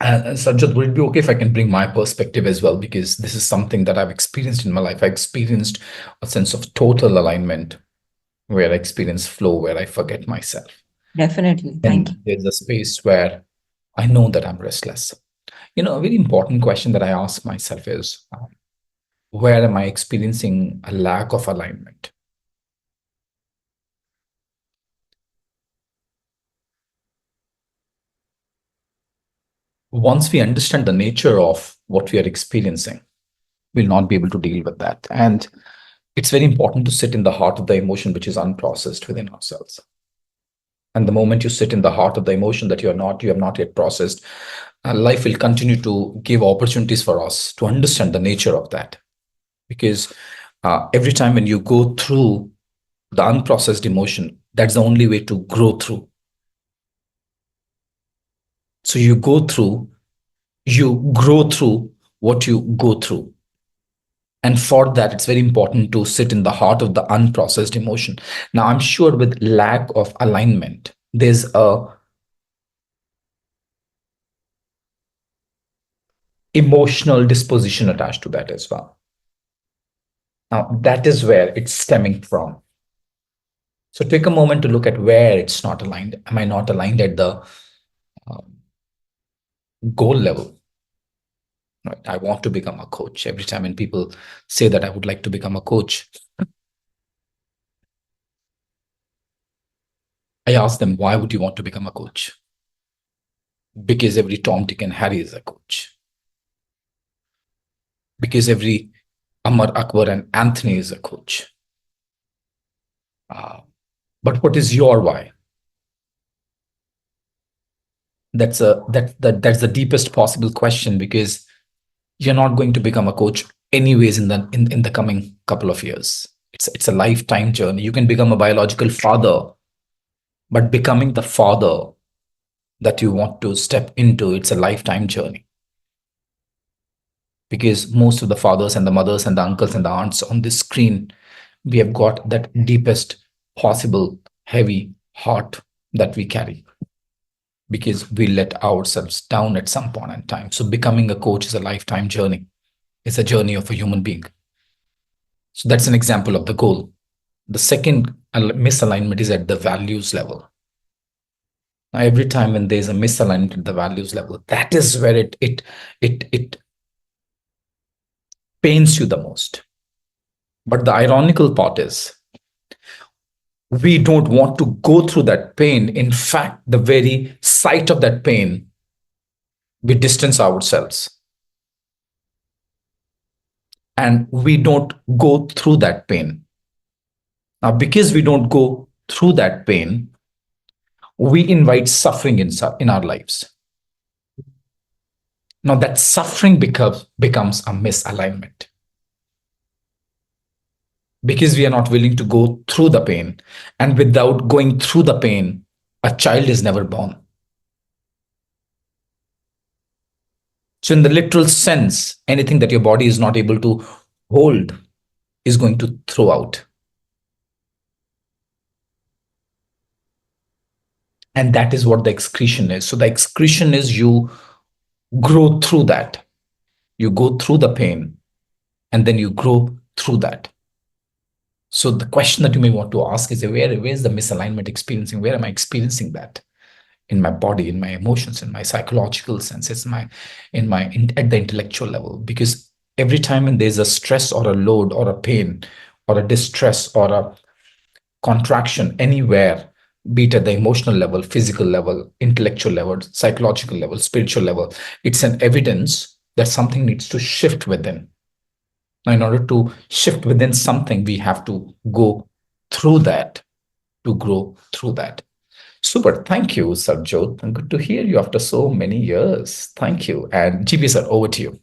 Sajjad, would it be okay if I can bring my perspective as well? Because this is something that I've experienced in my life. I experienced a sense of total alignment where I experience flow, where I forget myself. Definitely. Thank you. And there's a space where I know that I'm restless. A very important question that I ask myself is where am I experiencing a lack of alignment? Once we understand the nature of what we are experiencing, we'll not be able to deal with that. And it's very important to sit in the heart of the emotion which is unprocessed within ourselves. And the moment you sit in the heart of the emotion that you have not yet processed, life will continue to give opportunities for us to understand the nature of that. Because every time when you go through the unprocessed emotion, that's the only way to grow through. So you grow through what you go through. And for that, it's very important to sit in the heart of the unprocessed emotion. Now, I'm sure with lack of alignment, there's a emotional disposition attached to that as well. Now, that is where it's stemming from. So take a moment to look at where it's not aligned. Am I not aligned at the um, goal level? Right? I want to become a coach. Every time when people say that I would like to become a coach, I ask them, why would you want to become a coach? Because every Tom, Dick, and Harry is a coach. Because every Amar, Akbar, and Anthony is a coach. Uh, but what is your why? That's the deepest possible question, because you're not going to become a coach anyways in the coming couple of years. It's a lifetime journey. You can become a biological father, but becoming the father that you want to step into, it's a lifetime journey. Because most of the fathers and the mothers and the uncles and the aunts on this screen, we have got that deepest possible heavy heart that we carry, because we let ourselves down at some point in time. So becoming a coach is a lifetime journey. It's a journey of a human being. So that's an example of the goal. The second misalignment is at the values level. Now, every time when there's a misalignment at the values level, that is where it pains you the most. But the ironical part is we don't want to go through that pain. In fact, the very sight of that pain, we distance ourselves and we don't go through that pain. Now, because we don't go through that pain, we invite suffering in our lives. Now, that suffering becomes a misalignment, because we are not willing to go through the pain. And without going through the pain, a child is never born. So, in the literal sense, anything that your body is not able to hold is going to throw out. And that is what the excretion is. So, the excretion is you grow through that, you go through the pain, and then you grow through that. So, the question that you may want to ask is where's the misalignment experiencing? Where am I experiencing that? In my body, in my emotions, in my psychological sense, at the intellectual level. Because every time when there's a stress or a load or a pain or a distress or a contraction anywhere, be it at the emotional level, physical level, intellectual level, psychological level, spiritual level, it's an evidence that something needs to shift within. Now, in order to shift within something, we have to go through that to grow through that. Super. Thank you, Sarjot. And good to hear you after so many years. Thank you. And GP sir, over to you.